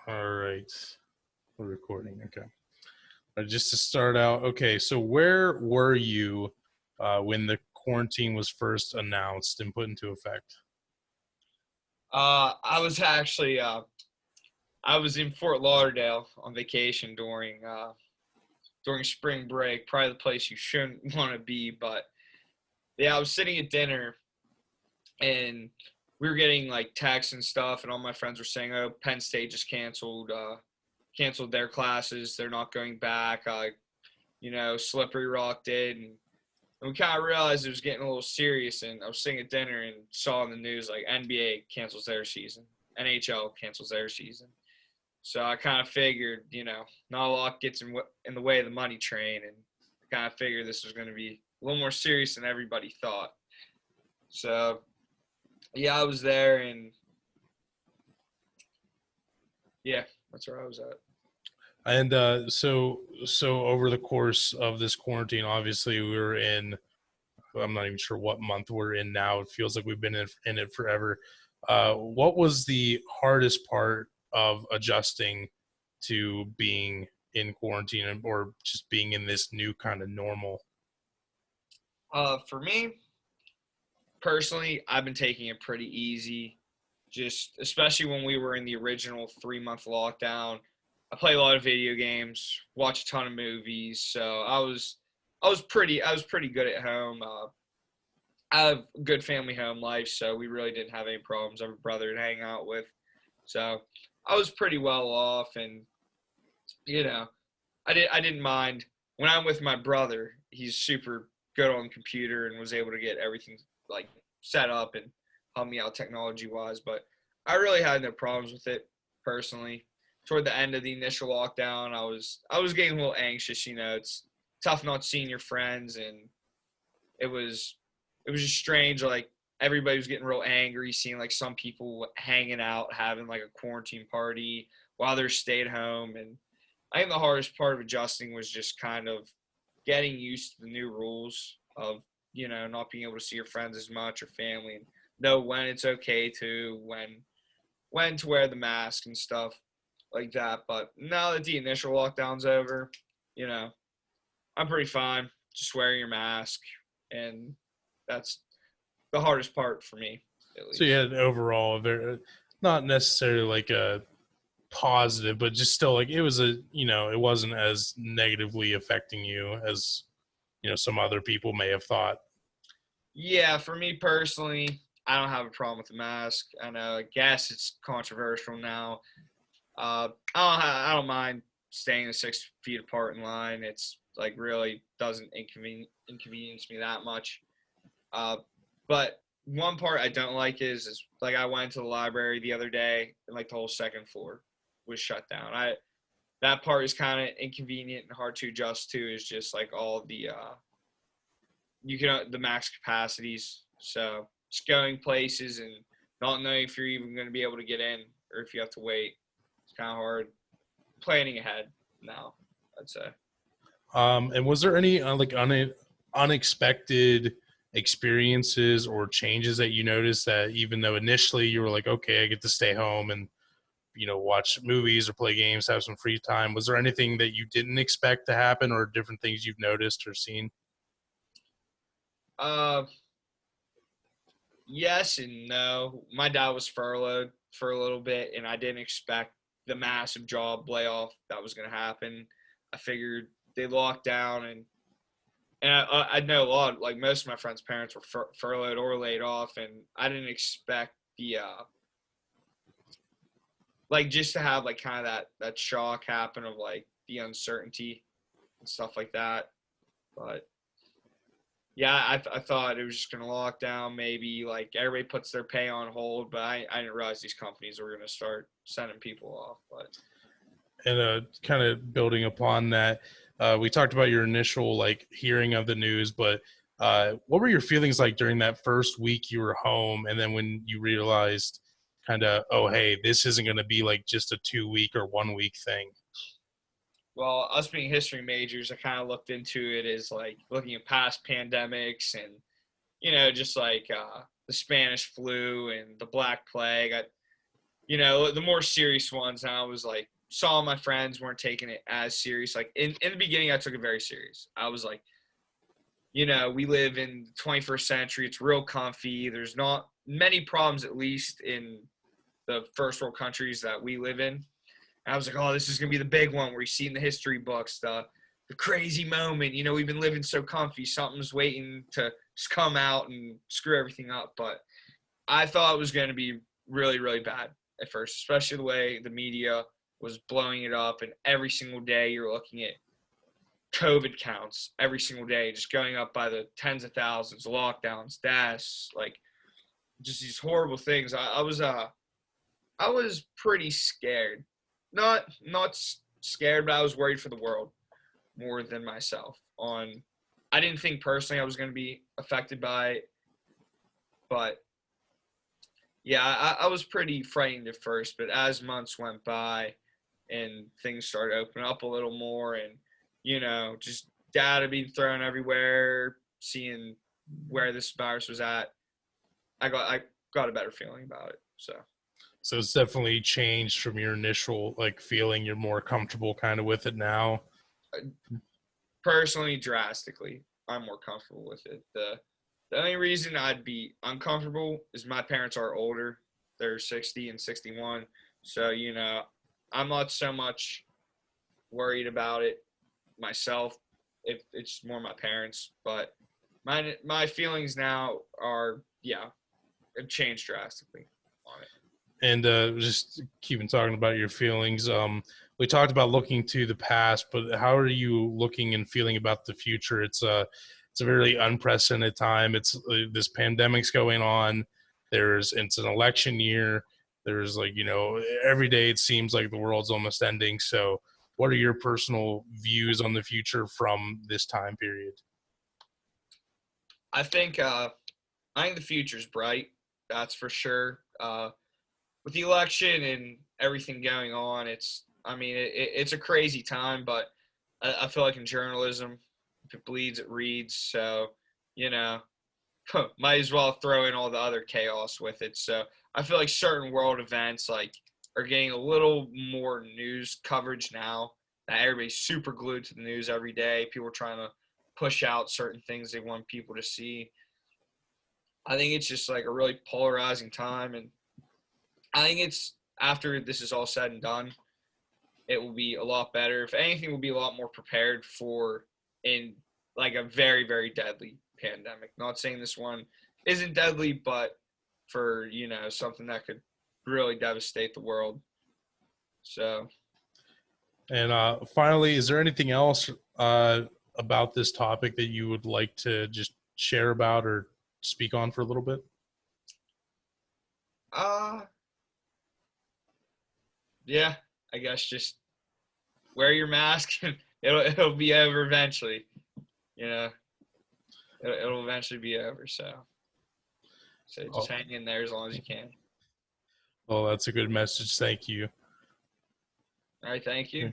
All right. We're recording. Okay. Just to start out, okay, so where were you when the quarantine was first announced and put into effect? I was actually I was in Fort Lauderdale on vacation during spring break. Probably the place you shouldn't want to be, but yeah, I was sitting at dinner and we were getting like texts and stuff, and all my friends were saying, "Oh, Penn State just canceled their classes. They're not going back." Slippery Rock did, and we kind of realized it was getting a little serious. And I was sitting at dinner and saw in the news like NBA cancels their season, NHL cancels their season. So I kind of figured, not a lot gets in the way of the money train, and I kind of figured this was going to be a little more serious than everybody thought. So yeah, I was there, and yeah, that's where I was at. And so over the course of this quarantine, obviously we were in. I'm not even sure what month we're in now. It feels like we've been in it forever. What was the hardest part of adjusting to being in quarantine or just being in this new kind of normal? For me personally, I've been taking it pretty easy. Just especially when we were in the original 3 month lockdown. I play a lot of video games, watch a ton of movies, so I was pretty good at home. I have a good family home life, so we really didn't have any problems. I have a brother to hang out with, so I was pretty well off, and you know, I didn't mind when I'm with my brother. He's super good on the computer and was able to get everything like set up and help me out technology wise. But I really had no problems with it personally. Toward the end of the initial lockdown, I was getting a little anxious. It's tough not seeing your friends, and it was it was just strange. Like everybody was getting real angry, seeing like some people hanging out, having like a quarantine party while they're stayed home. And I think the hardest part of adjusting was just kind of getting used to the new rules of not being able to see your friends as much or family, and know when it's okay to when to wear the mask and stuff like that. But now that the initial lockdown's over, you know, I'm pretty fine just wearing your mask, and that's the hardest part for me, at So you least. had overall a very not necessarily like a positive, but just still like it was it wasn't as negatively affecting you as some other people may have thought. Yeah, for me personally, I don't have a problem with the mask. I know, I guess it's controversial now. I don't mind staying 6 feet apart in line. It's like really doesn't inconvenience me that much. Uh, but one part I don't like is like I went to the library the other day and like the whole second floor was shut down. I That part is kind of inconvenient and hard to adjust to. Is just like all the the max capacities. So just going places and not knowing if you're even going to be able to get in or if you have to wait. It's kind of hard planning ahead now, I'd say. And was there any unexpected experiences or changes that you noticed that even though initially you were like, okay, I get to stay home and watch movies or play games, have some free time, was there anything that you didn't expect to happen or different things you've noticed or seen? Uh, yes and no. My dad was furloughed for a little bit, and I didn't expect the massive job layoff that was going to happen. I figured they locked down, and I know a lot. Like most of my friends' parents were furloughed or laid off, and I didn't expect the like just to have like kind of that shock happen of like the uncertainty and stuff like that. But yeah, I thought it was just gonna lock down. Maybe like everybody puts their pay on hold, but I didn't realize these companies were gonna start sending people off. But And kind of building upon that, we talked about your initial like hearing of the news, but what were your feelings like during that first week you were home, and then when you realized, kind of, oh hey, this isn't going to be like just a 2 week or 1 week thing? well, us being history majors, I kind of looked into it as like looking at past pandemics and just like the Spanish flu and the Black Plague. the more serious ones. And I was like, saw my friends weren't taking it as serious. Like in the beginning, I took it very serious. I was like, we live in the 21st century. It's real comfy. There's not many problems, at least in the first world countries that we live in. And I was like, oh, this is going to be the big one where you see in the history books, the crazy moment. We've been living so comfy. Something's waiting to just come out and screw everything up. But I thought it was going to be really, really bad at first, especially the way the media was blowing it up. And every single day you're looking at COVID counts every single day, just going up by the tens of thousands, lockdowns, deaths, like just these horrible things. I was pretty scared. Not scared, but I was worried for the world more than myself. I didn't think personally I was going to be affected by it, but yeah, I was pretty frightened at first. But as months went by and things started opening up a little more, and just data being thrown everywhere, seeing where this virus was at, I got a better feeling about it. So it's definitely changed from your initial like feeling. You're more comfortable kind of with it now. Personally, drastically, I'm more comfortable with it. The only reason I'd be uncomfortable is my parents are older. They're 60 and 61. So, I'm not so much worried about it myself. It's more my parents. But my feelings now are, yeah, it changed drastically on it. And just keeping talking about your feelings. We talked about looking to the past, but how are you looking and feeling about the future? It's a very unprecedented time. It's this pandemic's going on. It's an election year. There's every day it seems like the world's almost ending. So, what are your personal views on the future from this time period? I think the future's bright. That's for sure. With the election and everything going on, it's a crazy time, but I feel like in journalism, if it bleeds, it reads. So, you know, might as well throw in all the other chaos with it. So I feel like certain world events are getting a little more news coverage now. That everybody's super glued to the news every day. People are trying to push out certain things they want people to see. I think it's just like a really polarizing time, and I think it's after this is all said and done, it will be a lot better. If anything, we'll be a lot more prepared for in like a very, very deadly pandemic. Not saying this one isn't deadly, but for, something that could really devastate the world. So, And finally, is there anything else about this topic that you would like to just share about or speak on for a little bit? uh, yeah, I guess just wear your mask and it'll be over eventually. You know, it'll eventually be over. So just Oh, hang in there as long as you can. well, that's a good message. Thank you. All right, thank you.